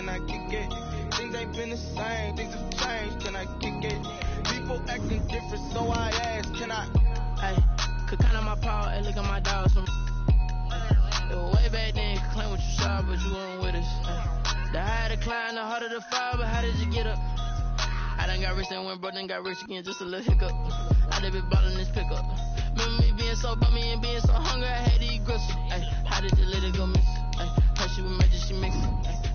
can I kick it? Things ain't been the same, things have changed, can I kick it? People acting different, so I ask, can I? Hey, could count on my power, hey, look at my dogs. It was way back then, could claim what you saw, but you weren't with us. The higher the climb, the harder the fall, but how did you get up? I done got rich and went broke, then got rich again, just a little hiccup. I done been ballin' this pickup. Remember me being so bummy and being so hungry, I had to eat gristle. Ay, how did you let it go miss? Ay, her she was magic, she mixed it.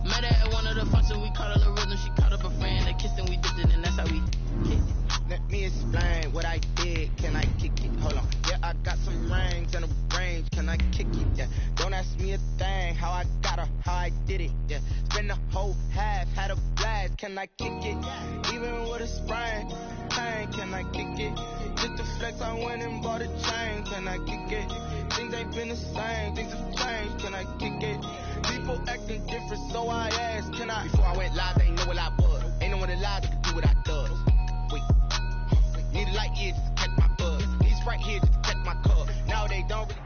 Met her at one of the functions, we caught her the rhythm, she caught up a friend, they kissed and we dipped it, and that's how we kicked it. Let me explain what I did, can I kick it? Hold on, yeah, I got some rings and a range, can I kick it? Yeah, don't ask me a thing, how I got her, how I did it. Yeah, spend the whole half, had a blast, can I kick it? Even with a sprain, pain, can I kick it? Just to flex, I went and bought a chain, can I kick it? Things ain't been the same, things have changed, can I kick it? People acting different, so I asked, can I? Before I went live, they ain't know what I was. Ain't no one alive that could do what I does. Wait, need a light here just to catch my buzz. Need Sprite here just to catch my cup. Now they don't really.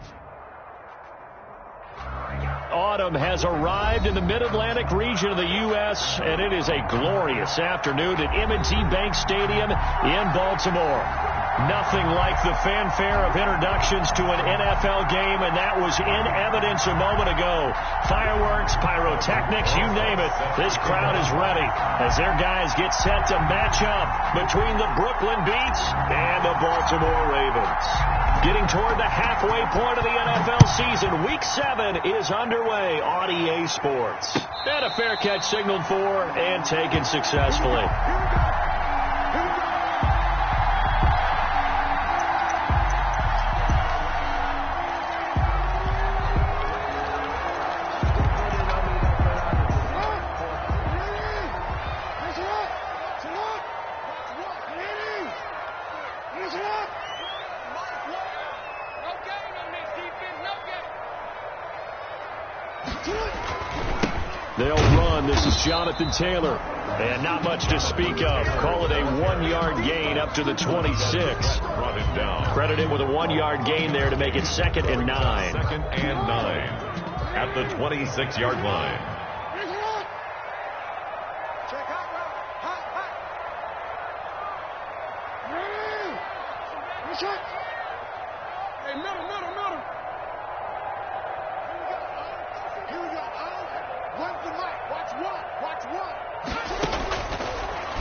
Autumn has arrived in the Mid-Atlantic region of the U.S., and it is a glorious afternoon at M&T Bank Stadium in Baltimore. Nothing like the fanfare of introductions to an NFL game, and that was in evidence a moment ago. Fireworks, pyrotechnics, you name it. This crowd is ready as their guys get set to match up between the Brooklyn Beats and the Baltimore Ravens. Getting toward the halfway point of the NFL season, Week 7 is underway on EA Sports. And a fair catch signaled for and taken successfully. They'll run. This is Jonathan Taylor. And not much to speak of. Call it a 1-yard gain up to the 26. Credited with a 1-yard gain there to make it 2nd and 9. 2nd and 9 at the 26-yard line.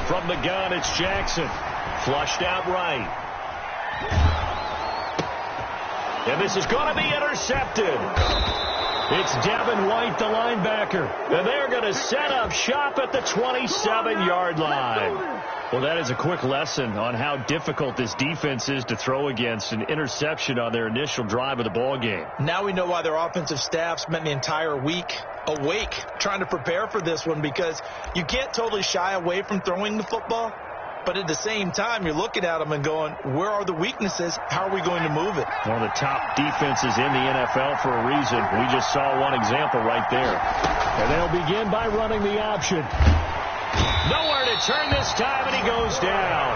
From the gun, it's Jackson. Flushed out right. And this is going to be intercepted. It's Devin White, the linebacker. And they're going to set up shop at the 27-yard line. Well, that is a quick lesson on how difficult this defense is to throw against. An interception on their initial drive of the ball game. Now we know why their offensive staff spent the entire week awake trying to prepare for this one, because you can't totally shy away from throwing the football. But at the same time, you're looking at them and going, where are the weaknesses? How are we going to move it? One of the top defenses in the NFL for a reason. We just saw one example right there. And they'll begin by running the option. Nowhere to turn this time, and he goes down.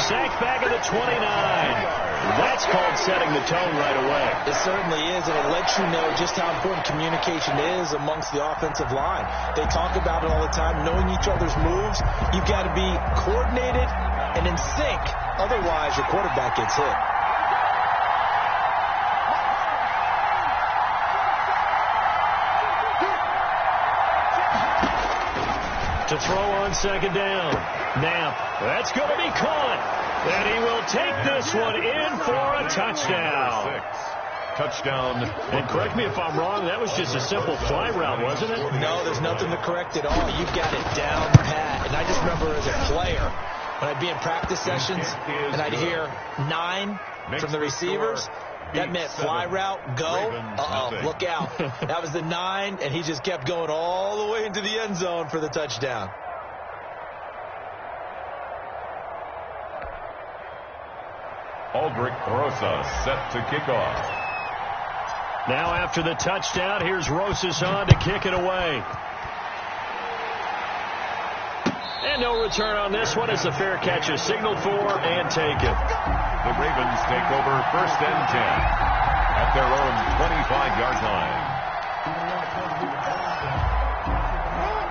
Sacked back at the 29. That's called setting the tone right away. It certainly is, and it lets you know just how important communication is amongst the offensive line. They talk about it all the time, knowing each other's moves. You've got to be coordinated and in sync. Otherwise, your quarterback gets hit. To throw on 2nd down. Knapp, that's going to be caught. And he will take this one in for a touchdown. Touchdown. And correct me if I'm wrong, that was just a simple fly route, wasn't it? No, there's nothing to correct at all. You've got it down pat. And I just remember as a player, when I'd be in practice sessions and I'd hear 9 from the receivers, that meant fly route, go. Look out. That was the 9, and he just kept going all the way into the end zone for the touchdown. Aldrich Rosas set to kick off. Now after the touchdown, here's Rosas on to kick it away. And no return on this one as the fair catch is signaled for and taken. The Ravens take over 1st and 10 at their own 25-yard line.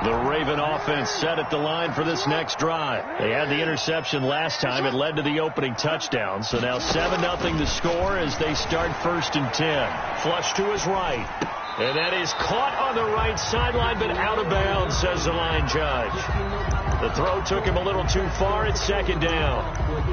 The Raven offense set at the line for this next drive. They had the interception last time. It led to the opening touchdown. So now 7-0 the score as they start 1st and 10. Flush to his right. And that is caught on the right sideline, but out of bounds, says the line judge. The throw took him a little too far at 2nd down.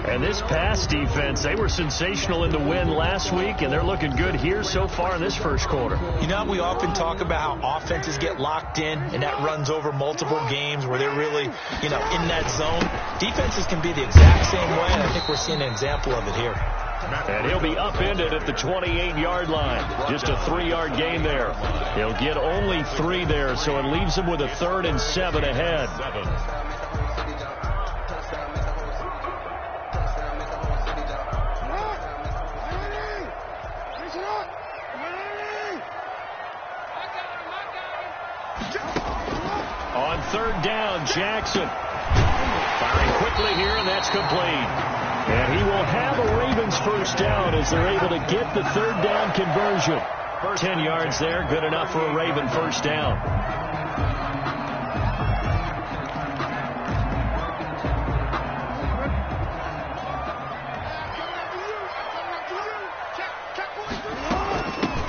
And this pass defense, they were sensational in the win last week, and they're looking good here so far in this first quarter. You know, we often talk about how offenses get locked in, and that runs over multiple games where they're really, in that zone. Defenses can be the exact same way, and I think we're seeing an example of it here. And he'll be upended at the 28-yard line. Just a 3-yard gain there. He'll get only 3 there, so it leaves him with a 3rd and 7 ahead. On 3rd down, Jackson. Firing quickly here, and that's complete. And he will have a Ravens first down as they're able to get the 3rd down conversion. 10 yards there, good enough for a Raven first down.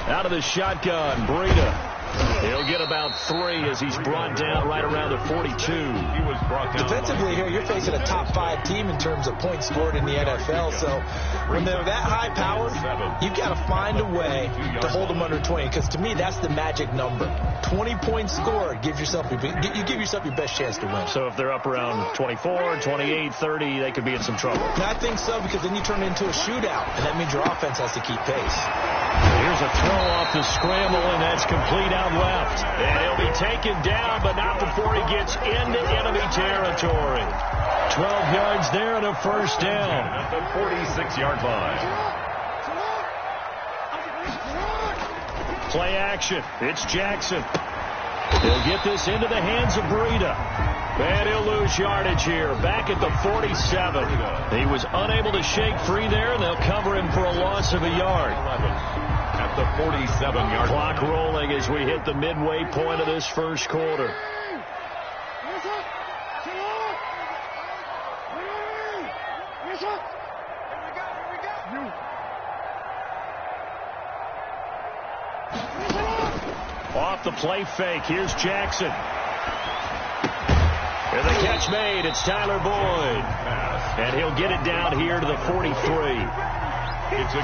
Out of the shotgun, Breida. He'll get about 3 as he's brought down right around the 42. He was brought down. Defensively here, you're facing a top 5 team in terms of points scored in the NFL. So when they're that high powered, you've got to find a way to hold them under 20. Because to me, that's the magic number. 20 points scored, you give yourself your best chance to win. So if they're up around 24, 28, 30, they could be in some trouble. And I think so, because then you turn it into a shootout, and that means your offense has to keep pace. Here's a throw off the scramble, and that's complete out left. And he'll be taken down, but not before he gets into enemy territory. 12 yards there and a first down. At the 46-yard line. Play action. It's Jackson. He'll get this into the hands of Breida. And he'll lose yardage here. Back at the 47. He was unable to shake free there, and they'll cover him for a loss of a yard. At the 47-yard line. Clock rolling as we hit the midway point of this first quarter. Off the play fake. Here's Jackson. And the catch made. It's Tyler Boyd. And he'll get it down here to the 43. It's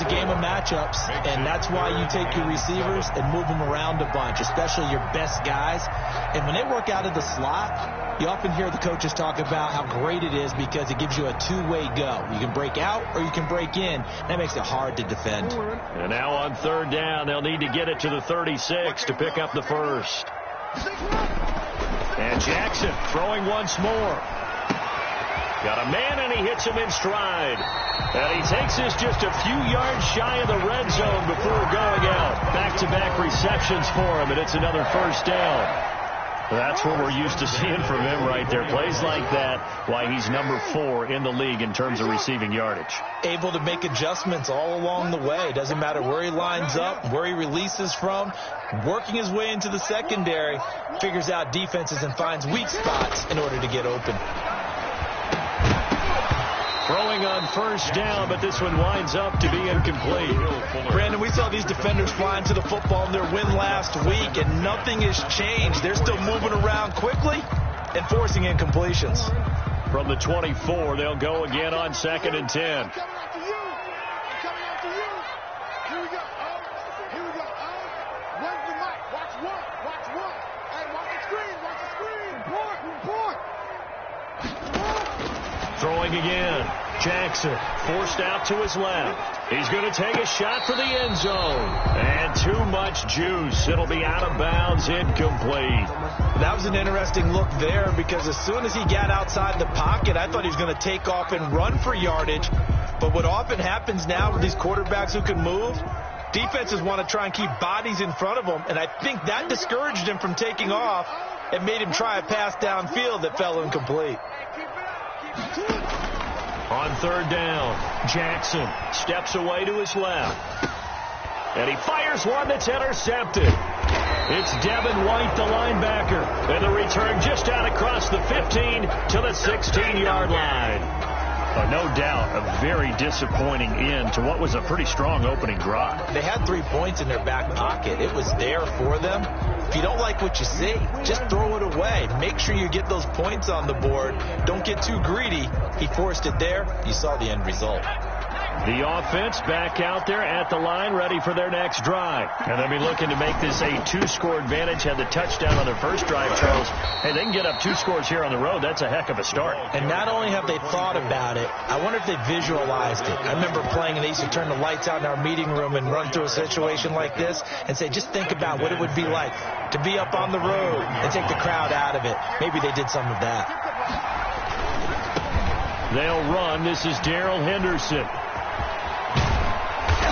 a game of matchups, and that's why you take your receivers and move them around a bunch, especially your best guys. And when they work out of the slot, you often hear the coaches talk about how great it is because it gives you a two-way go. You can break out or you can break in. That makes it hard to defend. And now on 3rd down, they'll need to get it to the 36 to pick up the first. And Jackson throwing once more. Got a man, and he hits him in stride. And he takes this just a few yards shy of the red zone before going out. Back-to-back receptions for him, and it's another first down. That's what we're used to seeing from him right there. Plays like that, why he's number 4 in the league in terms of receiving yardage. Able to make adjustments all along the way. Doesn't matter where he lines up, where he releases from. Working his way into the secondary, figures out defenses and finds weak spots in order to get open. Throwing on first down, but this one winds up to be incomplete. Brandon, we saw these defenders flying to the football in their win last week, and nothing has changed. They're still moving around quickly and forcing incompletions. From the 24, they'll go again on 2nd and 10. Throwing again. Jackson forced out to his left. He's going to take a shot for the end zone. And too much juice. It'll be out of bounds, incomplete. That was an interesting look there because as soon as he got outside the pocket, I thought he was going to take off and run for yardage. But what often happens now with these quarterbacks who can move, defenses want to try and keep bodies in front of them. And I think that discouraged him from taking off and made him try a pass downfield that fell incomplete. On 3rd down, Jackson steps away to his left. And he fires one that's intercepted. It's Devin White, the linebacker. And the return just out across the 15 to the 16-yard line. No doubt a very disappointing end to what was a pretty strong opening drive. They had 3 points in their back pocket. It was there for them. If you don't like what you see, just throw it away. Make sure you get those points on the board. Don't get too greedy. He forced it there. You saw the end result. The offense back out there at the line, ready for their next drive. And they'll be looking to make this a 2-score advantage. Had the touchdown on their first drive, Charles. Hey, they can get up 2 scores here on the road. That's a heck of a start. And not only have they thought about it, I wonder if they visualized it. I remember playing, and they used to turn the lights out in our meeting room and run through a situation like this and say, just think about what it would be like to be up on the road and take the crowd out of it. Maybe they did some of that. They'll run. This is Darrell Henderson.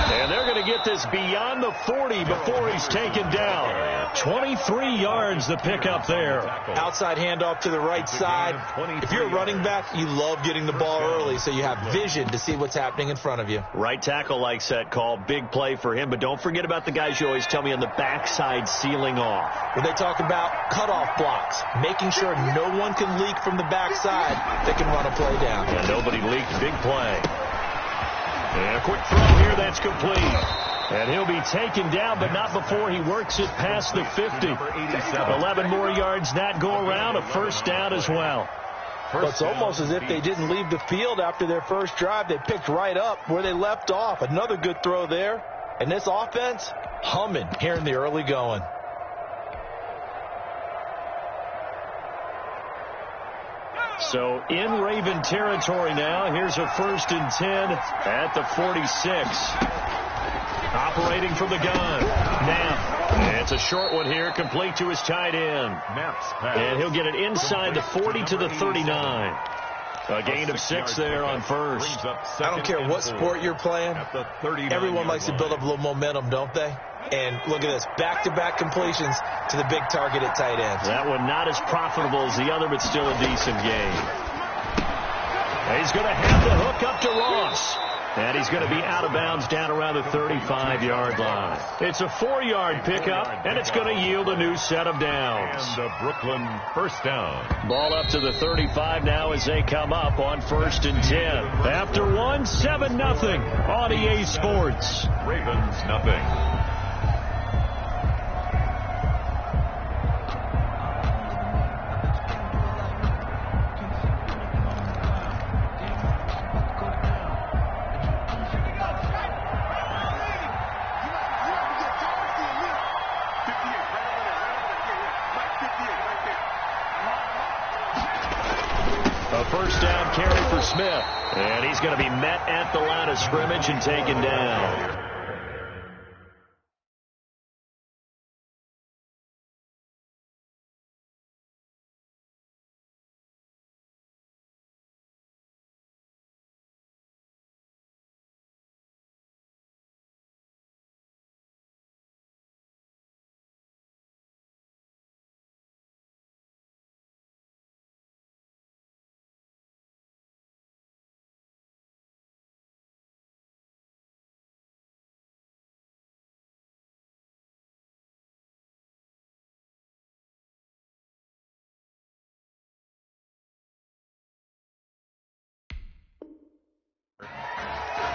And they're going to get this beyond the 40 before he's taken down. 23 yards the pickup there. Outside handoff to the right side. If you're a running back, you love getting the ball early so you have vision to see what's happening in front of you. Right tackle likes that call. Big play for him. But don't forget about the guys you always tell me on the backside sealing off. When they talk about cutoff blocks, making sure no one can leak from the backside, they can run a play down. And nobody leaked. Big play. And a quick throw here, that's complete. And he'll be taken down, but not before he works it past the 50. 11 more yards that go around, a first down as well. But it's almost as if they didn't leave the field after their first drive. They picked right up where they left off. Another good throw there. And this offense, humming here in the early going. So in Raven territory now. Here's a 1st and 10 at the 46. Operating from the gun. Knapp. It's a short one here, complete to his tight end. And he'll get it inside the 40 to the 39. A gain of 6 there on first. I don't care what sport you're playing. Everyone likes to build up a little momentum, don't they? And look at this, back-to-back completions to the big target at tight end. That one not as profitable as the other, but still a decent gain. And he's going to have the hook up to Ross. And he's going to be out of bounds down around the 35-yard line. It's a 4-yard pickup, and it's going to yield a new set of downs. And a Brooklyn first down. Ball up to the 35 now as they come up on 1st and 10. After 1, 7-0 on EA Sports. Ravens nothing. First down carry for Smith. And he's going to be met at the line of scrimmage and taken down.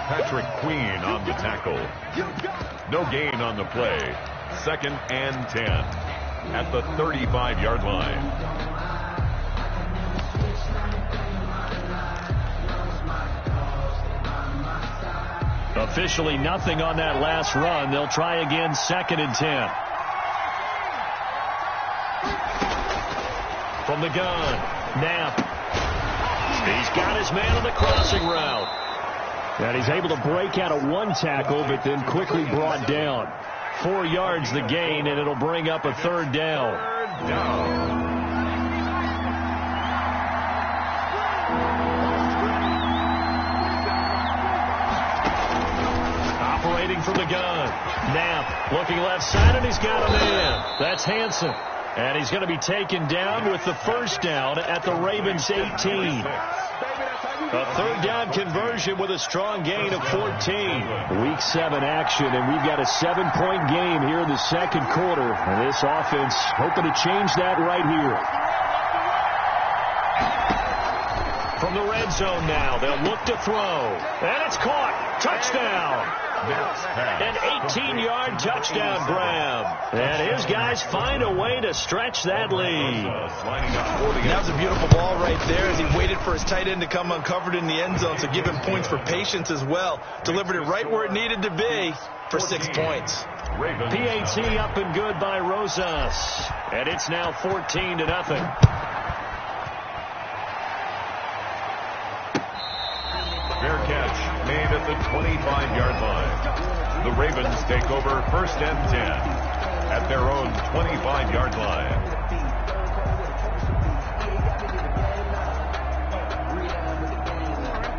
Patrick Queen on the tackle. No gain on the play. 2nd and 10 at the 35-yard line. Officially nothing on that last run. They'll try again, 2nd and 10. From the gun, Knapp. He's got his man on the crossing route. And he's able to break out of 1 tackle, but then quickly brought down. 4 yards the gain, and it'll bring up a 3rd down. Operating from the gun. Knapp looking left side, and he's got a man. That's Hansen. And he's going to be taken down with the first down at the Ravens 18. A third down conversion with a strong gain of 14. Week 7 action, and we've got a 7-point game here in the second quarter. And this offense hoping to change that right here. From the red zone now, they'll look to throw. And it's caught. Touchdown. An 18-yard touchdown grab. And his guys find a way to stretch that lead. That was a beautiful ball right there as he waited for his tight end to come uncovered in the end zone, so give him points for patience as well. Delivered it right where it needed to be for 6 points. PAT up and good by Rosas. And it's now 14-0. Fair catch made at the 25-yard line. The Ravens take over 1st and 10 at their own 25-yard line.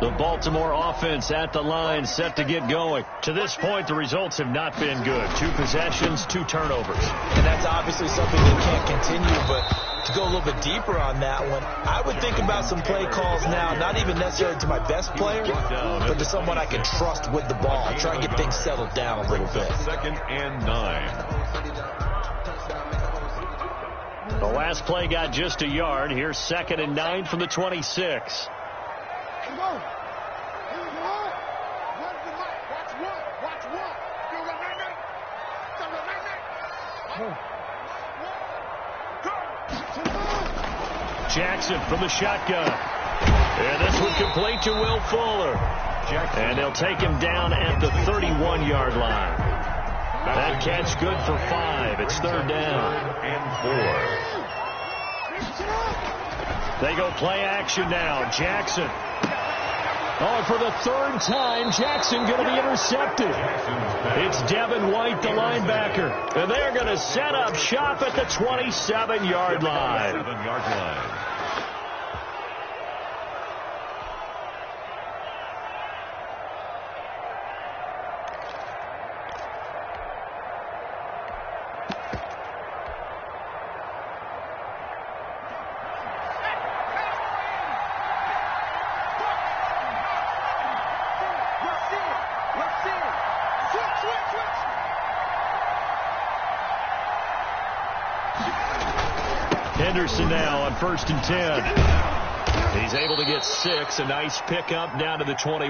The Baltimore offense at the line, set to get going. To this point, the results have not been good. 2 possessions, 2 turnovers. And that's obviously something that can't continue, but to go a little bit deeper on that one, I would think about some play calls now, not even necessarily to my best player, but to someone I can trust with the ball. Try and get things settled down a little bit. 2nd and 9. The last play got just a yard. Here's 2nd and 9 from the 26. Jackson from the shotgun. And this one complete to Will Fuller. And they'll take him down at the 31-yard line. That catch good for 5. It's 3rd down. And 4. They go play action now. Jackson. Oh, for the 3rd time, Jackson going to be intercepted. It's Devin White, the linebacker. And they're going to set up shop at the 27-yard line. Henderson now on 1st and 10. He's able to get 6. A nice pickup down to the 21.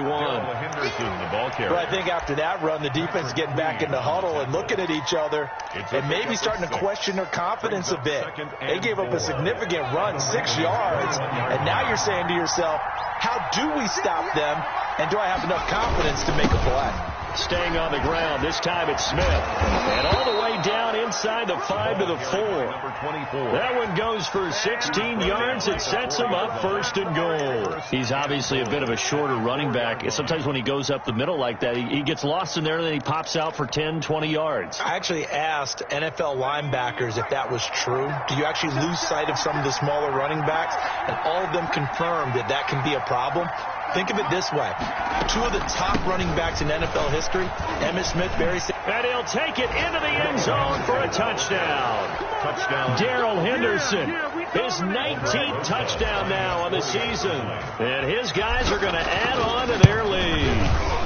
Henderson, the ball carrier. Well, I think after that run, the defense is getting back in the huddle and looking at each other and maybe starting to question their confidence a bit. They gave up a significant run, 6 yards, and now you're saying to yourself, how do we stop them, and do I have enough confidence to make a play? Staying on the ground. This time it's Smith. And all the way down inside the 5 to the 4. Number 24. That one goes for 16 yards. It sets him up 1st and goal. He's obviously a bit of a shorter running back. Sometimes when he goes up the middle like that, he gets lost in there and then he pops out for 10, 20 yards. I actually asked NFL linebackers if that was true. Do you actually lose sight of some of the smaller running backs? And all of them confirmed that that can be a problem. Think of it this way. 2 of the top running backs in NFL history, Emmitt Smith, Barry Sanders. And he'll take it into the end zone for a touchdown. Darrell Henderson, his 19th touchdown now on the season. And his guys are going to add on to their lead.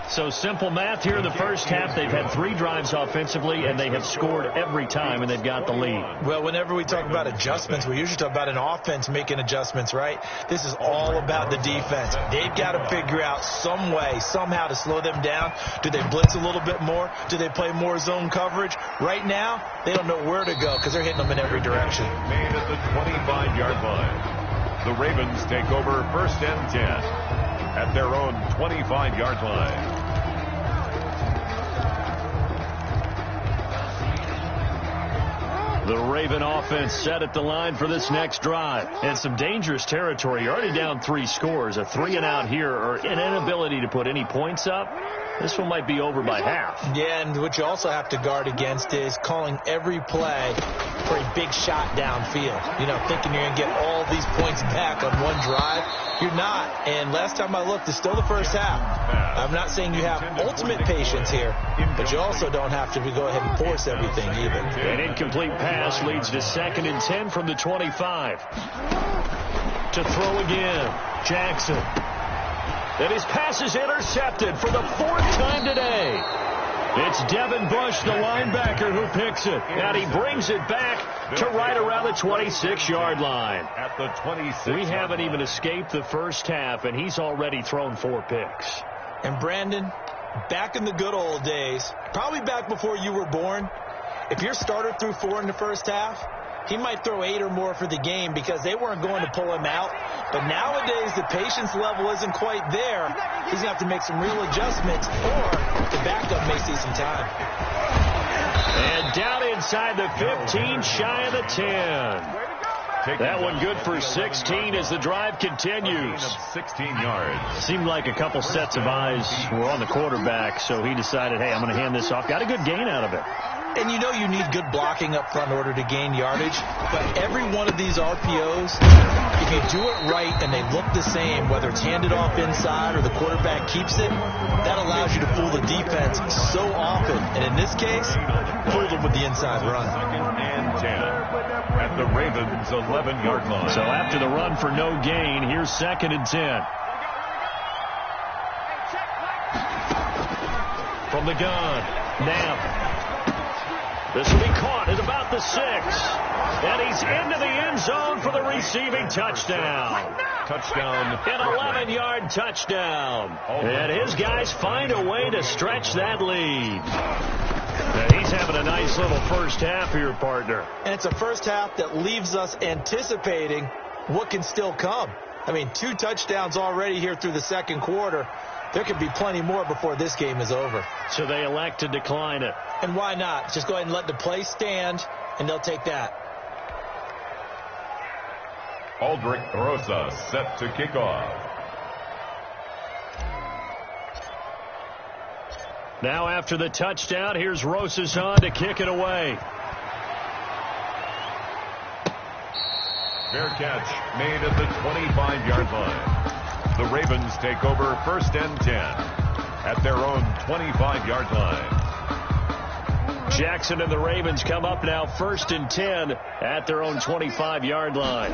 So simple math here in the first half. They've had 3 drives offensively, and they have scored every time, and they've got the lead. Well, whenever we talk about adjustments, we usually talk about an offense making adjustments, right? This is all about the defense. They've got to figure out some way, somehow to slow them down. Do they blitz a little bit more? Do they play more zone coverage? Right now, they don't know where to go because they're hitting them in every direction. Made at the 25-yard line. The Ravens take over 1st and 10 at their own 25-yard line. The Raven offense set at the line for this next drive. And some dangerous territory. You're already down 3 scores. A 3-and-out here or an inability to put any points up. This one might be over by half. Yeah, and what you also have to guard against is calling every play for a big shot downfield. You know, thinking you're going to get all these points back on one drive. You're not. And last time I looked, it's still the first half. I'm not saying you have ultimate patience here, but you also don't have to go ahead and force everything either. An incomplete pass leads to 2nd and 10 from the 25. to throw again. Jackson. And his pass is intercepted for the 4th time today. It's Devin Bush, the linebacker, who picks it. And he brings it back to right around the 26-yard line. At the 26. We haven't even escaped the first half, and he's already thrown 4 picks. And Brandon, back in the good old days, probably back before you were born, if your starter threw 4 in the first half, he might throw 8 or more for the game because they weren't going to pull him out. But nowadays, the patience level isn't quite there. He's going to have to make some real adjustments, or the backup may see some time. And down inside the 15, shy of the 10. That one good for 16 as the drive continues. 16 yards. Seemed like a couple sets of eyes were on the quarterback, so he decided, hey, I'm going to hand this off. Got a good gain out of it. And you know you need good blocking up front in order to gain yardage. But every one of these RPOs, if you do it right and they look the same, whether it's handed off inside or the quarterback keeps it, that allows you to fool the defense so often. And in this case, fooled them with the inside run. 2nd and 10 at the Ravens' 11-yard line. So after the run for no gain, here's 2nd and 10. From the gun, Knapp. This will be caught at about the 6. And he's into the end zone for the receiving touchdown. Touchdown. An 11-yard touchdown. And his guys find a way to stretch that lead. Now he's having a nice little first half here, partner. And it's a first half that leaves us anticipating what can still come. I mean, 2 touchdowns already here through the second quarter. There could be plenty more before this game is over. So they elect to decline it. And why not? Just go ahead and let the play stand, and they'll take that. Aldrich Rosa set to kick off. Now after the touchdown, here's Rosas on to kick it away. Fair catch made at the 25-yard line. The Ravens take over 1st and 10 at their own 25-yard line. Jackson and the Ravens come up now 1st and 10 at their own 25-yard line.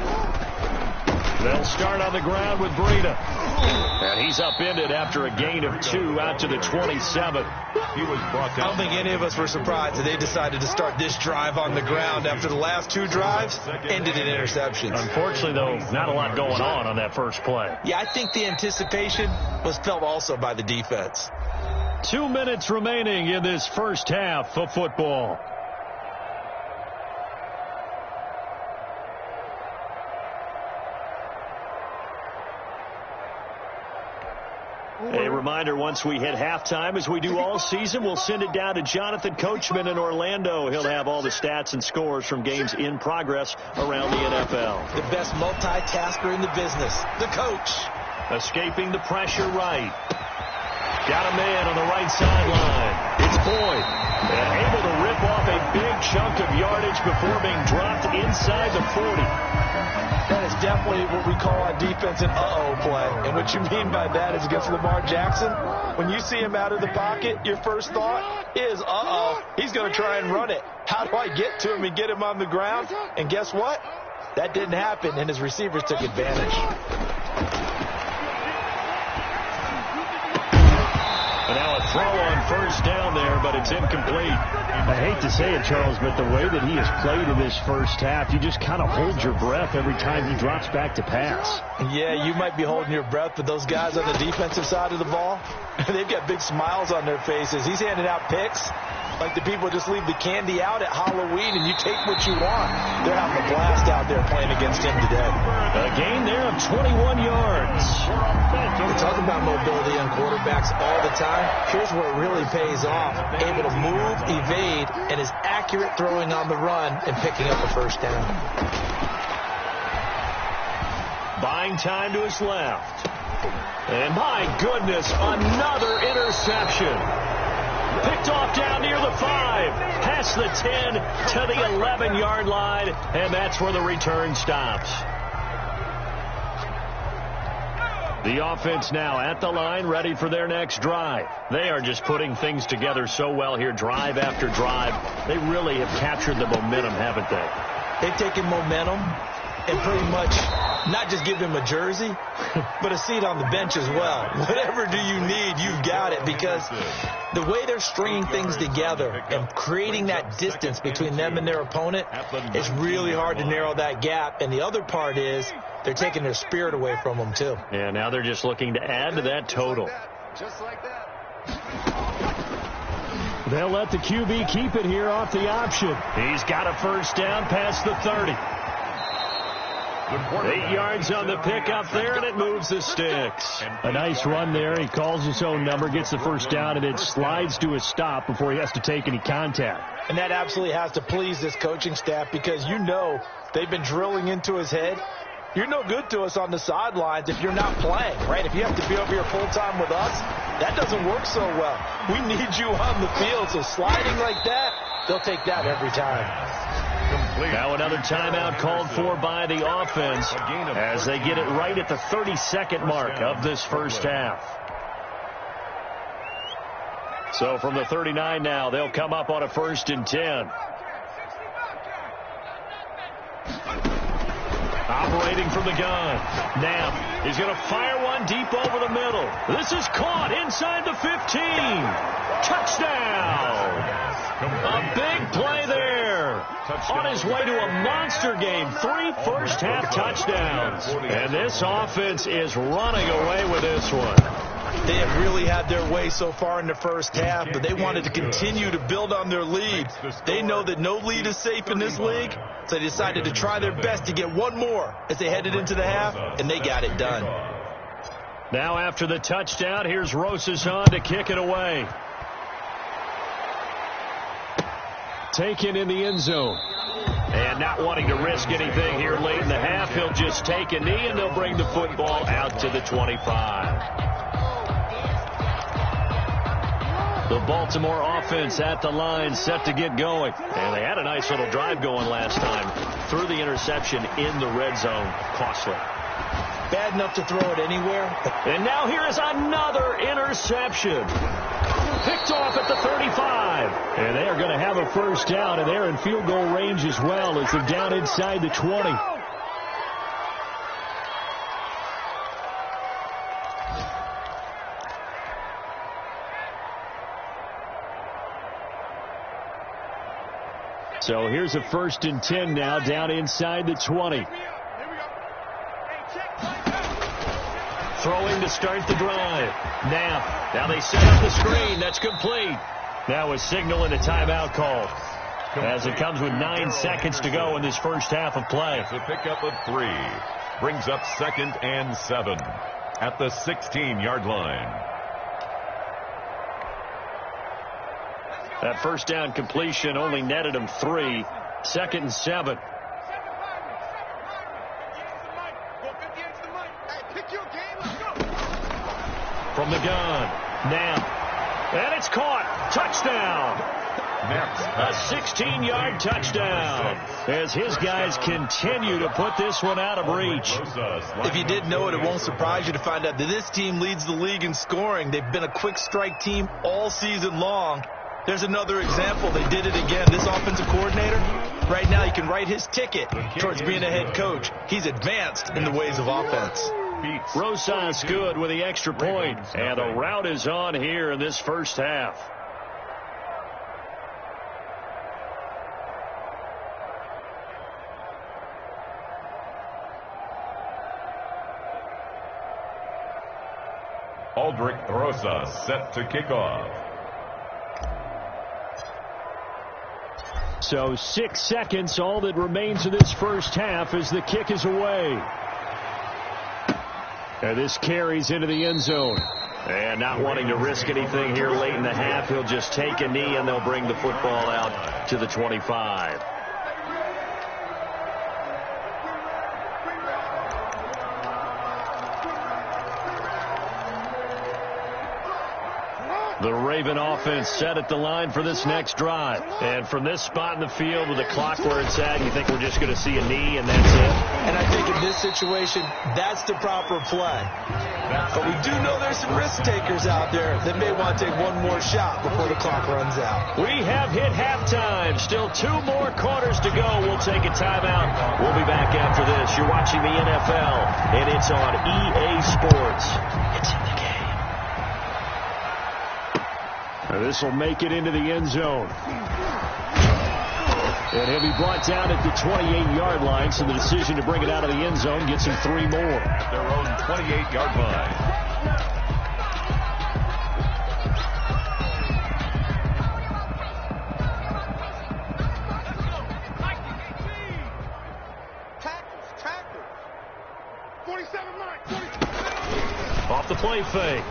They'll start on the ground with Breida. And he's upended after a gain of 2 out to the 27. He was brought down. I don't think any of us were surprised that they decided to start this drive on the ground after the last 2 drives ended in interceptions. Unfortunately, though, not a lot going on that first play. Yeah, I think the anticipation was felt also by the defense. 2 minutes remaining in this first half of football. A reminder, once we hit halftime, as we do all season, we'll send it down to Jonathan Coachman in Orlando. He'll have all the stats and scores from games in progress around the NFL. The best multitasker in the business, the coach. Escaping the pressure right. Got a man on the right sideline. It's Boyd. And able to rip off a big chunk of yardage before being dropped inside the 40. That is definitely what we call on defense an uh-oh play. And what you mean by that is against Lamar Jackson, when you see him out of the pocket, your first thought is, uh-oh, he's going to try and run it. How do I get to him and get him on the ground? And guess what? That didn't happen, and his receivers took advantage. Now a throw on first down there, but it's incomplete. I hate to say it, Charles, but the way that he has played in this first half, you just kind of hold your breath every time he drops back to pass. Yeah, you might be holding your breath, but those guys on the defensive side of the ball, they've got big smiles on their faces. He's handing out picks like the people just leave the candy out at Halloween and you take what you want. They're having a blast out there playing against him today. A gain there of 21 yards. We talk about mobility on quarterbacks all the time. Here's where it really pays off. Able to move, evade, and is accurate throwing on the run and picking up a first down. Buying time to his left. And my goodness, another interception. Picked off down near the 5, past the 10 to the 11-yard line, and that's where the return stops. The offense now at the line, ready for their next drive. They are just putting things together so well here, drive after drive. They really have captured the momentum, haven't they? They've taken momentum and pretty much not just give him a jersey, but a seat on the bench as well. Whatever do you need, you've got it, because the way they're stringing things together and creating that distance between them and their opponent, it's really hard to narrow that gap. And the other part is they're taking their spirit away from them, too. Yeah, now they're just looking to add to that total. Just like that. They'll let the QB keep it here off the option. He's got a first down past the 30. 8 yards on the pickup there, and it moves the sticks. A nice run there. He calls his own number, gets the first down, and then slides to a stop before he has to take any contact. And that absolutely has to please this coaching staff, because you know they've been drilling into his head. You're no good to us on the sidelines if you're not playing, right? If you have to be over here full-time with us, that doesn't work so well. We need you on the field, so sliding like that, they'll take that every time. Now another timeout called for by the offense as they get it right at the 32nd mark of this first half. So from the 39 now, they'll come up on a 1st and 10. Operating from the gun. Knapp is going to fire one deep over the middle. This is caught inside the 15. Touchdown. A big play there. On his way to a monster game. 3 first-half touchdowns. And this offense is running away with this one. They have really had their way so far in the first half, but they wanted to continue to build on their lead. They know that no lead is safe in this league, so they decided to try their best to get one more as they headed into the half, and they got it done. Now after the touchdown, here's Rosas to kick it away. Taken in the end zone. And not wanting to risk anything here late in the half, he'll just take a knee, and they'll bring the football out to the 25. The Baltimore offense at the line, set to get going. And they had a nice little drive going last time. Threw the interception in the red zone. Costly. Bad enough to throw it anywhere. And now here is another interception. Picked off at the 35. And they are going to have a first down, and they're in field goal range as well as they're down inside the 20. So here's a 1st and 10 now, down inside the 20. Throwing to start the drive. Now they set up the screen. That's complete. Now a signal and a timeout call as it comes with 9 seconds to go in this first half of play. It's a pickup of 3. Brings up 2nd and 7 at the 16-yard line. That first down completion only netted him 3. 2nd and 7. From the gun. Knapp. And it's caught. Touchdown. A 16-yard touchdown as his guys continue to put this one out of reach. If you didn't know it, it won't surprise you to find out that this team leads the league in scoring. They've been a quick strike team all season long. There's another example. They did it again. This offensive coordinator, right now, you can write his ticket towards being a head coach. He's advanced in the ways of offense. Rosas good with the extra point. And the route is on here in this first half. Aldrich Rosas set to kick off. So 6 seconds, all that remains of this first half as the kick is away. And this carries into the end zone. And not wanting to risk anything here late in the half, he'll just take a knee and they'll bring the football out to the 25. The Raven offense set at the line for this next drive. And from this spot in the field with the clock where it's at, you think we're just going to see a knee and that's it? And I think in this situation, that's the proper play. But we do know there's some risk takers out there that may want to take one more shot before the clock runs out. We have hit halftime. Still 2 more quarters to go. We'll take a timeout. We'll be back after this. You're watching the NFL, and it's on EA Sports. It's in the game. This will make it into the end zone. And he'll be brought down at the 28-yard line, so the decision to bring it out of the end zone gets him 3 more. At their own 28-yard line. Off the play fake.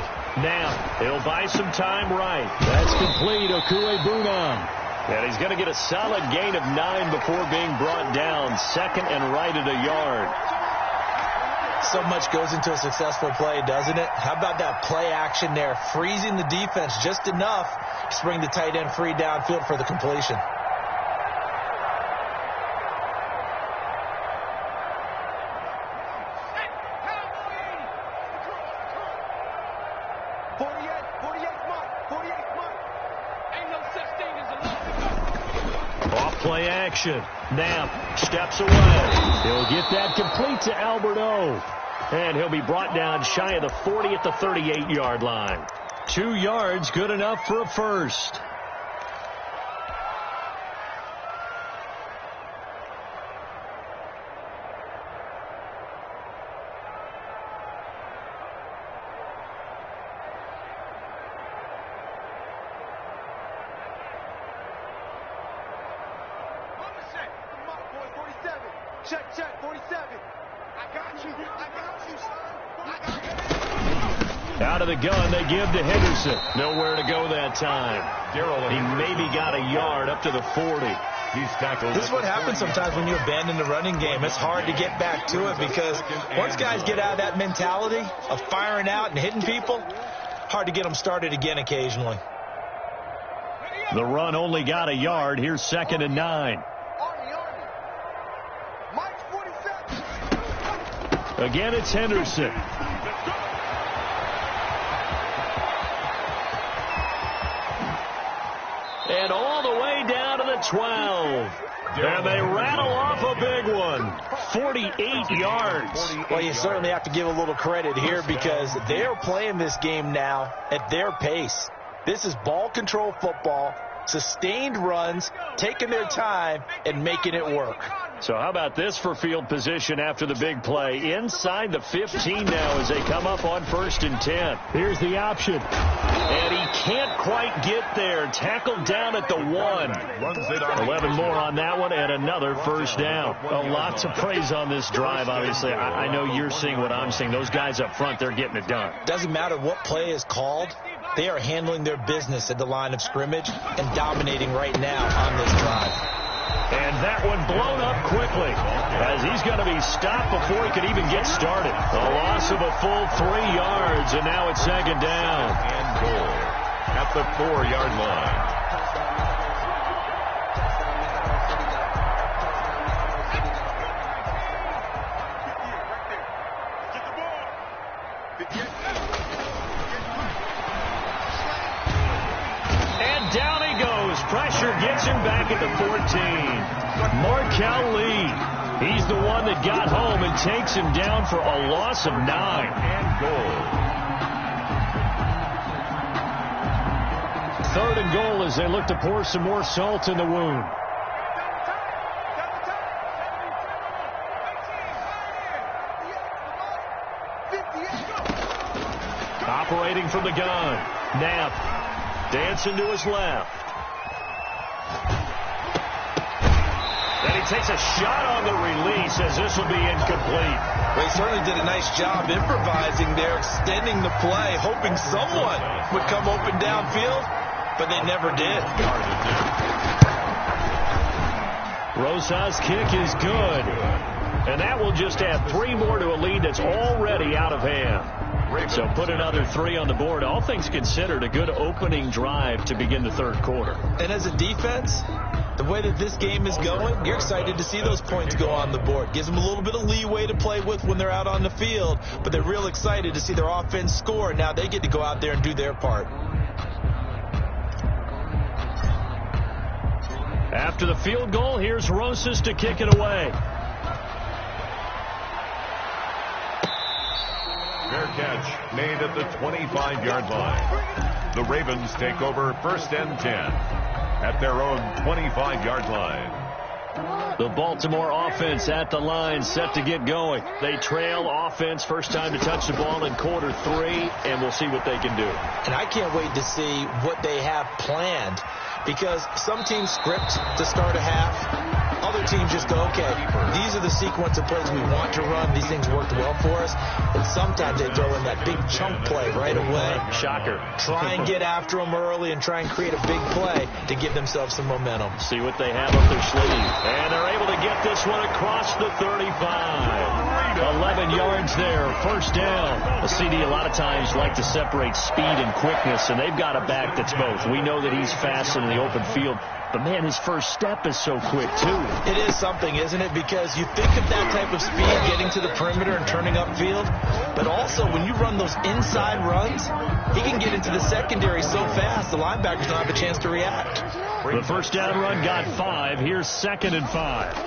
Now, he'll buy some time right. That's complete. Okuegbunam. And he's going to get a solid gain of 9 before being brought down. 2nd and right at a yard. So much goes into a successful play, doesn't it? How about that play action there? Freezing the defense just enough to bring the tight end free downfield for the completion. Play action. Knapp steps away. He'll get that complete to Albert O. And he'll be brought down shy of the 40 at the 38-yard line. 2 yards, good enough for a first. Check, 47. I got you, son. Out of the gun, they give to Henderson. Nowhere to go that time. He maybe got a yard up to the 40. He's tackled. This is what happens sometimes when you abandon the running game. It's hard to get back to it because once guys get out of that mentality of firing out and hitting people, hard to get them started again occasionally. The run only got a yard. Here's 2nd and 9. Again, it's Henderson. And all the way down to the 12. And they rattle off a big one. 48 yards. Well, you certainly have to give a little credit here because they're playing this game now at their pace. This is ball control football, sustained runs, taking their time, and making it work. So how about this for field position after the big play? Inside the 15 now as they come up on 1st and 10. Here's the option. And he can't quite get there. Tackled down at the 1. 11 more on that one and another first down. Lots of praise on this drive, obviously. I know you're seeing what I'm seeing. Those guys up front, they're getting it done. Doesn't matter what play is called. They are handling their business at the line of scrimmage and dominating right now on this drive. And that one blown up quickly as he's going to be stopped before he could even get started. A loss of a full 3 yards, and now it's 2nd down. And goal at the 4-yard line. Down he goes. Pressure gets him back at the 14. Markel Lee. He's the one that got home and takes him down for a loss of 9. And goal. 3rd and goal as they look to pour some more salt in the wound. Operating from the gun. Knapp. Dancing to his left. And he takes a shot on the release as this will be incomplete. Well, he certainly did a nice job improvising there, extending the play, hoping someone would come open downfield, but they never did. Rosas' kick is good. And that will just add 3 more to a lead that's already out of hand. So put another 3 on the board. All things considered, a good opening drive to begin the 3rd quarter. And as a defense, the way that this game is going, you're excited to see those points go on the board. Gives them a little bit of leeway to play with when they're out on the field, but they're real excited to see their offense score. Now they get to go out there and do their part. After the field goal, here's Rosas to kick it away. Fair catch made at the 25-yard line. The Ravens take over 1st and 10 at their own 25-yard line. The Baltimore offense at the line, set to get going. They trail offense, first time to touch the ball in quarter 3, and we'll see what they can do. And I can't wait to see what they have planned, because some teams script to start a half. Other teams just go, okay, these are the sequence of plays we want to run. These things worked well for us. And sometimes they throw in that big chunk play right away. Shocker. Try and get after them early and try and create a big play to give themselves some momentum. See what they have up their sleeve. And they're able to get this one across the 35. 11 yards there, first down. A CD a lot of times like to separate speed and quickness, and they've got a back that's both. We know that he's fast in the open field, but, man, his first step is so quick, too. It is something, isn't it? Because you think of that type of speed getting to the perimeter and turning upfield, but also when you run those inside runs, he can get into the secondary so fast the linebackers don't have a chance to react. The first down run got 5. Here's 2nd and 5.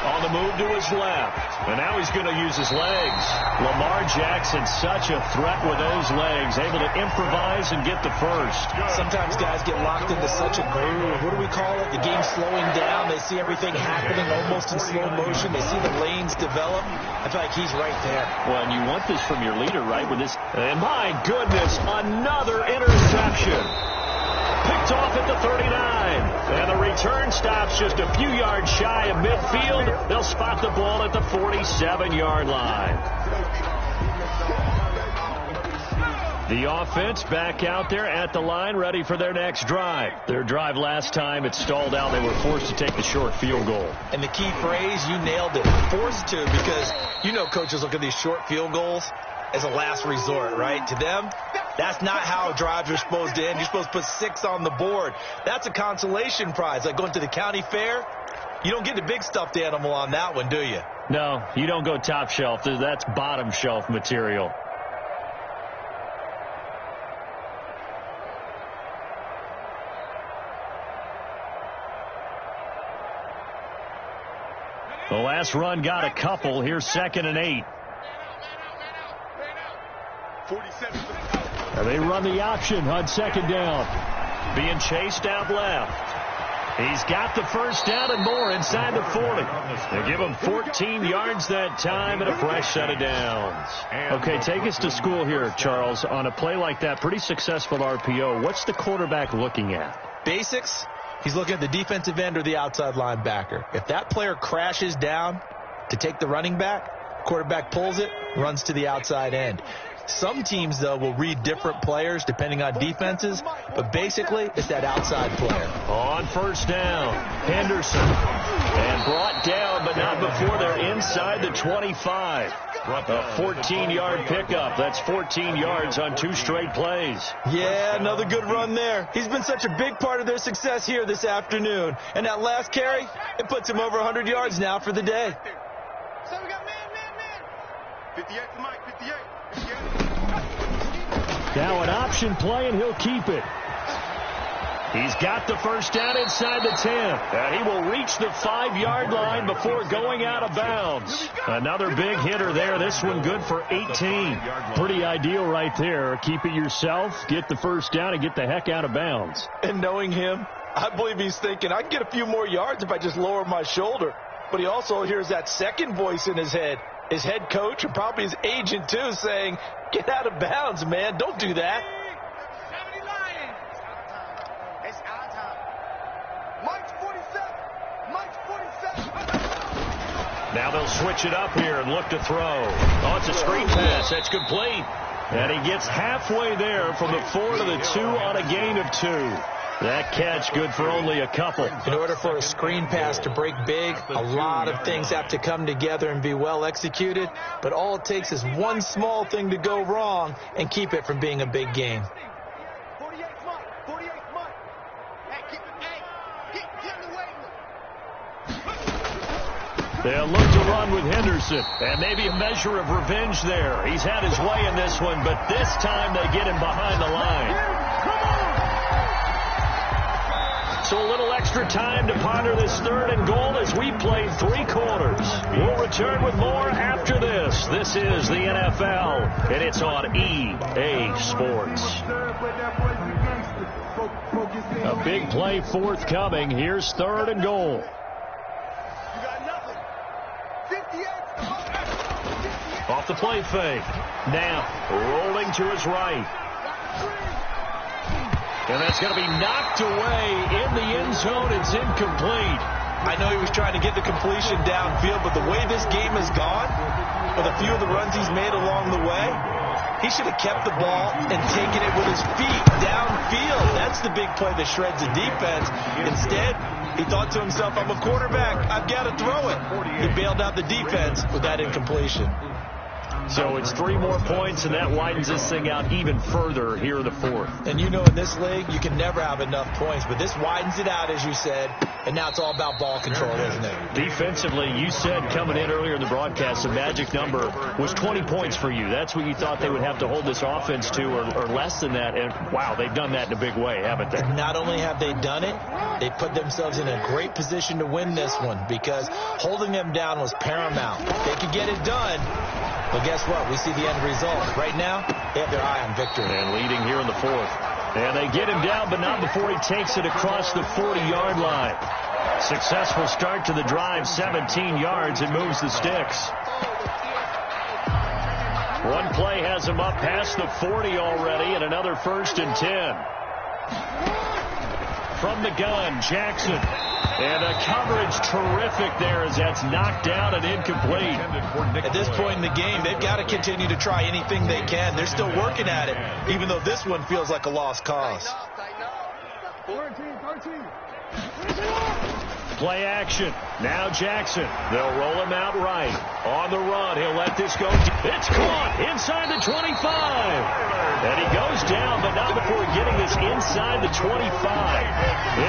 On the move to his left. And now he's going to use his legs. Lamar Jackson, such a threat with those legs, able to improvise and get the first. Sometimes guys get locked into such a groove. What do we call it? The game's slowing down. They see everything happening almost in slow motion. They see the lanes develop. I feel like he's right there. Well, and you want this from your leader, right? With this. And my goodness, another interception. Picked off at the 39. And the return stops just a few yards shy of midfield. They'll spot the ball at the 47-yard line. The offense back out there at the line, ready for their next drive. Their drive last time, it stalled out. They were forced to take the short field goal. And the key phrase, you nailed it. Forced to, because you know coaches look at these short field goals as a last resort, right? To them, that's not how drives are supposed to end. You're supposed to put 6 on the board. That's a consolation prize. Like going to the county fair, you don't get the big stuffed animal on that one, do you? No, you don't go top shelf. That's bottom shelf material. The last run got a couple. Here's 2nd and 8. And they run the option on 2nd down. Being chased out left. He's got the first down and more inside the 40. They give him 14 yards that time and a fresh set of downs. Okay, take us to school here, Charles. On a play like that, pretty successful RPO. What's the quarterback looking at? Basics. He's looking at the defensive end or the outside linebacker. If that player crashes down to take the running back, quarterback pulls it, runs to the outside end. Some teams, though, will read different players depending on defenses, but basically it's that outside player. On first down, Henderson. And brought down, but not before they're inside the 25. A 14-yard pickup. That's 14 yards on 2 straight plays. Yeah, another good run there. He's been such a big part of their success here this afternoon. And that last carry, it puts him over 100 yards now for the day. So we got man. 58 to Mike, 58. Now an option play, and he'll keep it. He's got the first down inside the 10. And he will reach the 5-yard line before going out of bounds. Another big hitter there. This one good for 18. Pretty ideal right there. Keep it yourself, get the first down, and get the heck out of bounds. And knowing him, I believe he's thinking, I can get a few more yards if I just lower my shoulder. But he also hears that second voice in his head. His head coach and probably his agent, too, saying, get out of bounds, man. Don't do that. It's our time. Mike's 47. Mike's 47. Now they'll switch it up here and look to throw. Oh, it's a screen pass. That's complete. And he gets halfway there from the 4 to the 2 on a gain of 2. That catch good for only a couple. In order for a screen pass to break big, a lot of things have to come together and be well executed. But all it takes is one small thing to go wrong and keep it from being a big game. 48 Mike. 48 Mike. Hey, get in the way. They'll look to run with Henderson. And maybe a measure of revenge there. He's had his way in this one, but this time they get him behind the line. So a little extra time to ponder this 3rd and goal as we played 3 quarters. We'll return with more after this. This is the NFL, and it's on EA Sports. A big play forthcoming. Here's 3rd and goal. Off the play fake. Now rolling to his right. And that's going to be knocked away in the end zone. It's incomplete. I know he was trying to get the completion downfield, but the way this game has gone, with a few of the runs he's made along the way, he should have kept the ball and taken it with his feet downfield. That's the big play that shreds the defense. Instead, he thought to himself, I'm a quarterback. I've got to throw it. He bailed out the defense with that incompletion. So it's 3 more points, and that widens this thing out even further here in the 4th. And you know in this league, you can never have enough points, but this widens it out, as you said, and now it's all about ball control, isn't it? Defensively, you said coming in earlier in the broadcast, the magic number was 20 points for you. That's what you thought they would have to hold this offense to, or less than that. And, wow, they've done that in a big way, haven't they? Not only have they done it, they put themselves in a great position to win this one because holding them down was paramount. They could get it done. But guess what? We see the end result. Right now, they have their eye on victory. And leading here in the 4th. And they get him down, but not before he takes it across the 40-yard line. Successful start to the drive, 17 yards, and moves the sticks. One play has him up past the 40 already, and another 1st and 10. From the gun, Jackson. And a coverage terrific there as that's knocked down and incomplete. At this point in the game, they've got to continue to try anything they can. They're still working at it, even though this one feels like a lost cause. Play action. Now Jackson. They'll roll him out right. On the run. He'll let this go. It's caught inside the 25. And he goes down, but not before getting this inside the 25.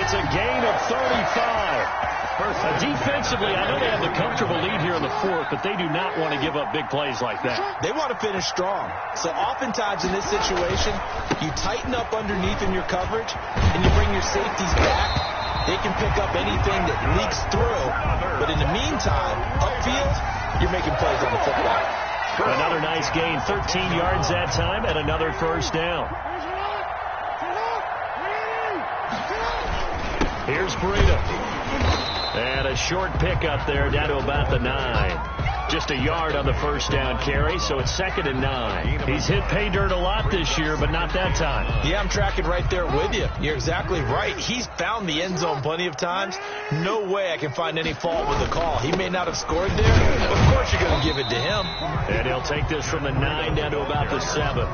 It's a gain of 35. Defensively, I know they have the comfortable lead here in the 4th, but they do not want to give up big plays like that. They want to finish strong. So oftentimes in this situation, you tighten up underneath in your coverage, and you bring your safeties back. They can pick up anything that leaks through. But in the meantime, upfield, you're making plays on the football. Another nice gain, 13 yards that time, and another 1st down. Here's Burrito. And a short pickup there down to about the 9. Just a yard on the 1st down carry, so it's 2nd and 9. He's hit pay dirt a lot this year, but not that time. Yeah, I'm tracking right there with you. You're exactly right. He's found the end zone plenty of times. No way I can find any fault with the call. He may not have scored there. Of course you're going to give it to him. And he'll take this from the 9 down to about the 7.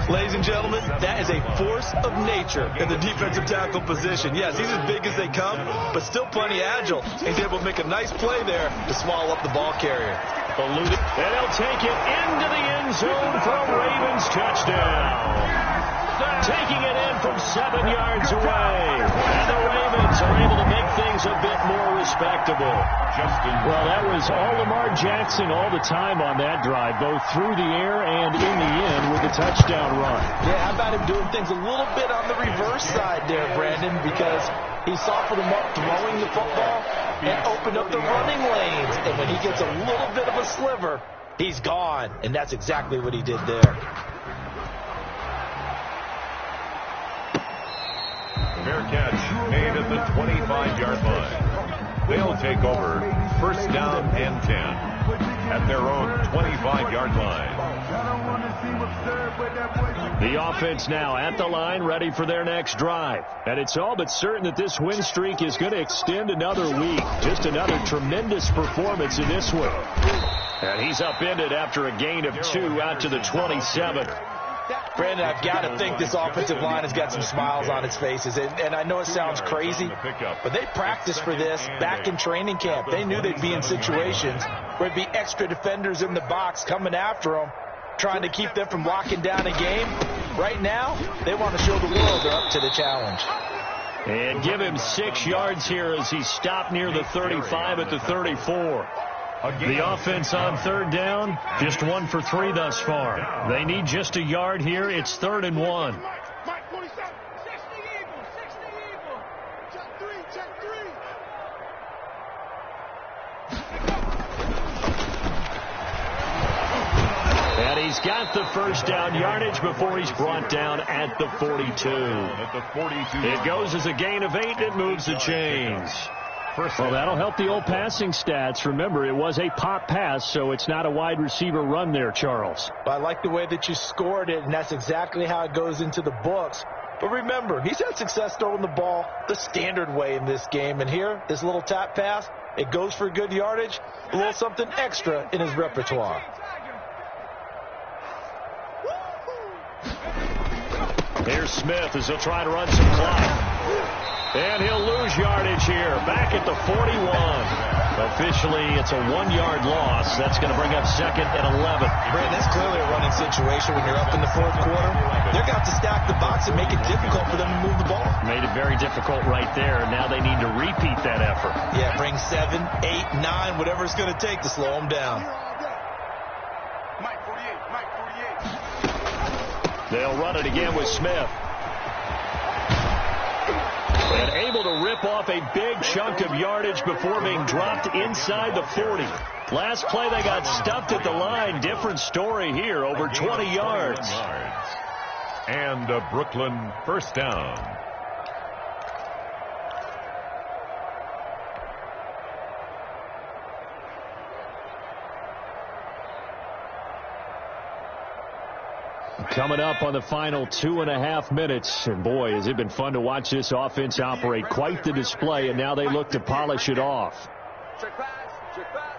Ladies and gentlemen, that is a force of nature in the defensive tackle position. Yes, he's as big as they come, but still plenty agile. He's able to make a nice play there to swallow up the ball carrier. Eluded, and he'll take it into the end zone for a Ravens touchdown. Taking it in from 7 yards away. And the Ravens are able to make things a bit more respectable. Well, that was all Lamar Jackson all the time on that drive, both through the air and in the end with the touchdown run. Yeah, how about him doing things a little bit on the reverse side there, Brandon, because he softened him up throwing the football and opened up the running lanes. And when he gets a little bit of a sliver, he's gone. And that's exactly what he did there. Fair catch made at the 25-yard line. They'll take over 1st down and 10 at their own 25-yard line. The offense now at the line, ready for their next drive. And it's all but certain that this win streak is going to extend another week. Just another tremendous performance in this one. And he's upended after a gain of 2 out to the 27. Brandon, I've got to think this offensive line has got some smiles on its faces. And I know it sounds crazy, but they practiced for this back in training camp. They knew they'd be in situations where there'd be extra defenders in the box coming after them, trying to keep them from locking down a game. Right now, they want to show the world they're up to the challenge. And give him 6 yards here as he stopped near the 35 at the 34. The offense on 3rd down, just 1 for 3 thus far. They need just a yard here. It's 3rd and 1. And he's got the first down yardage before he's brought down at the 42. It goes as a gain of 8, and it moves the chains. Well, that'll help the old passing stats. Remember, it was a pop pass, so it's not a wide receiver run there, Charles. I like the way that you scored it, and that's exactly how it goes into the books. But remember, he's had success throwing the ball the standard way in this game. And here, this little tap pass, it goes for good yardage, a little something extra in his repertoire. Here's Smith as he'll try to run some clock. And he'll lose yardage here, back at the 41. Officially, it's a 1-yard loss. That's going to bring up 2nd and 11. Brandon, that's clearly a running situation when you're up in the 4th quarter. They're going to have to stack the box and make it difficult for them to move the ball. Made it very difficult right there. Now they need to repeat that effort. Yeah, bring 7, 8, 9, whatever it's going to take to slow them down. Mike 48. They'll run it again with Smith. And able to rip off a big chunk of yardage before being dropped inside the 40. Last play they got stuffed at the line. Different story here, over 20 yards. And a Brooklyn first down. Coming up on the final 2.5 minutes. And boy, has it been fun to watch this offense operate. Quite the display, and now they look to polish it off. Check pass. Check pass.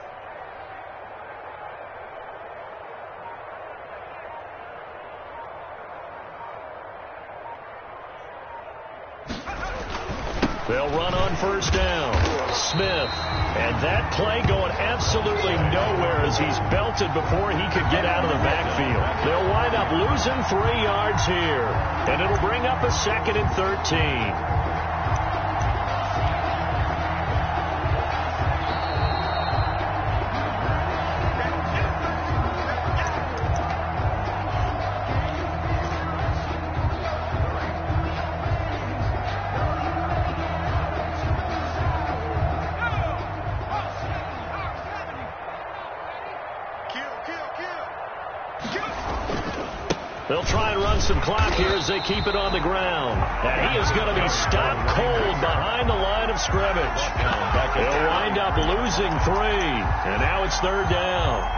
They'll run on first down. Smith. And that play going absolutely nowhere as he's belted before he could get out of the backfield. They'll wind up losing 3 yards here. And it'll bring up a 2nd and 13. They'll try and run some clock here as they keep it on the ground. And he is going to be stopped cold behind the line of scrimmage. They'll wind up losing 3. And now it's 3rd down.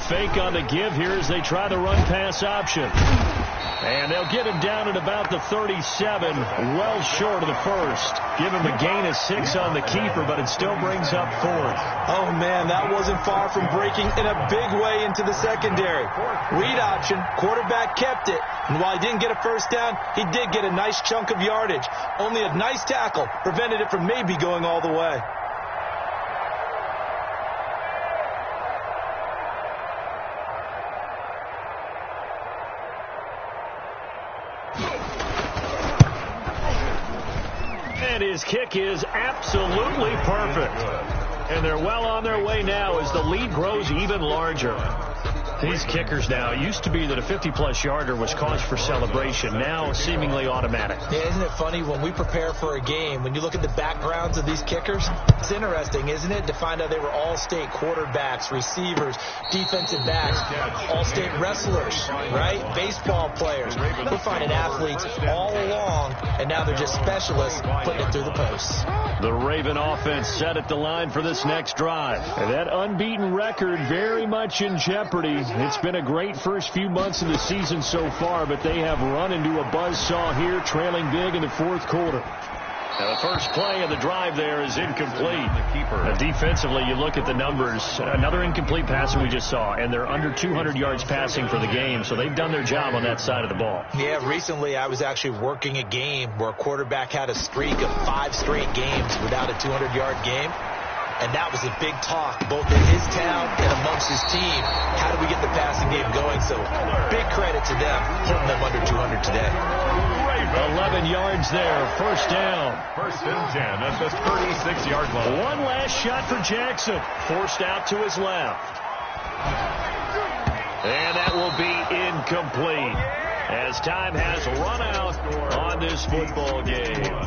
Fake on the give here as they try the run-pass option. And they'll get him down at about the 37, well short of the first. Give him a gain of 6 on the keeper, but it still brings up 4th. Oh, man, that wasn't far from breaking in a big way into the secondary. Read option, quarterback kept it. And while he didn't get a first down, he did get a nice chunk of yardage. Only a nice tackle prevented it from maybe going all the way. His kick is absolutely perfect. And they're well on their way now as the lead grows even larger. These kickers now, it used to be that a 50-plus yarder was cause for celebration. Now seemingly automatic. Yeah, isn't it funny when we prepare for a game, when you look at the backgrounds of these kickers, it's interesting, isn't it, to find out they were all-state quarterbacks, receivers, defensive backs, all-state wrestlers, right? Baseball players. We're finding athletes all along, and now they're just specialists putting it through the posts. The Raven offense set at the line for this next drive. And that unbeaten record very much in jeopardy. It's been a great first few months of the season so far, but they have run into a buzzsaw here, trailing big in the 4th quarter. Now the first play of the drive there is incomplete. Defensively, you look at the numbers. Another incomplete pass that we just saw, and they're under 200 yards passing for the game, so they've done their job on that side of the ball. Yeah, recently I was actually working a game where a quarterback had a streak of 5 straight games without a 200-yard game. And that was a big talk, both in his town and amongst his team. How do we get the passing game going? So big credit to them, holding them under 200 today. 11 yards there, first down. First and 10 at the 36-yard line. One last shot for Jackson, forced out to his left. And that will be incomplete as time has run out on this football game.